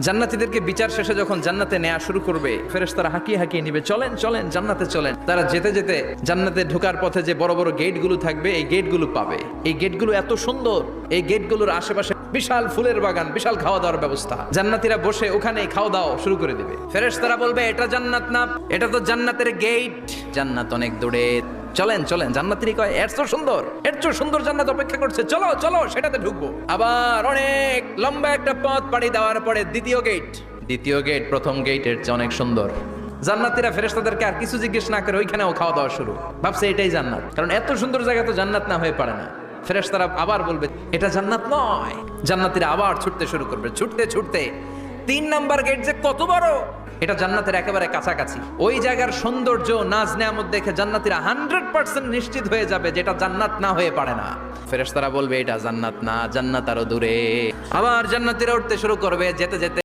জান্নাতীদেরকে বিচার শেষে যখন জান্নাতে নেওয়া শুরু করবে, ফেরেশতারা হাঁকিয়ে হাঁকিয়ে নিবে, চলেন চলেন জান্নাতে চলেন। তারা যেতে যেতে জান্নাতে ঢোকার পথে যে বড় বড় গেটগুলো থাকবে, এই গেটগুলো পাবে। এই গেটগুলো এত সুন্দর, এই গেটগুলোর আশেপাশে বিশাল ফুলের বাগান, বিশাল খাওয়া দাওয়ার ব্যবস্থা। জান্নাতীরা বসে ওখানেই খাওয়া দাওয়া শুরু করে দিবে। ফেরেশতারা বলবে, এটা জান্নাত না, এটা তো জান্নাতের গেট, জান্নাত অনেক দূরে। চলেন চলেন, জান্নাতীরা কয় এর তো সুন্দর, এর তো সুন্দর জান্নাত অপেক্ষা করছে, চলো চলো সেটাতে ঢুকবো। আবার অনেক লম্বা একটা পথ পাড়ি দেওয়ার পরে দ্বিতীয় গেট প্রথম গেটের চেয়ে অনেক সুন্দর। জান্নাতীরা ফেরেশতাদেরকে আর কিছু জিজ্ঞেস না করে ওইখানেও খাওয়া দাওয়া শুরু। ভাবছে এটাই জান্নাত, কারণ এত সুন্দর জায়গা তো জান্নাত না হয়ে পারে না। ফেরেশতারা আবার বলবে, এটা জান্নাত নয়। জান্নাতীরা আবার ছুটতে শুরু করবে, ছুটতে ছুটতে 3 নাম্বার গেট যে কত বড়, এটা জান্নাতের একেবারে কাছাকাছি। ওই জায়গার সৌন্দর্য, নাজ নেয়ামত দেখে জান্নাতীরা 100% নিশ্চিত হয়ে যাবে যেটা জান্নাত না হয়ে পারে না। ফেরেশতারা বলবে, এটা জান্নাত না, জান্নাত আরো দূরে। আবার জান্নাতীরা উঠতে শুরু করবে, যেতে যেতে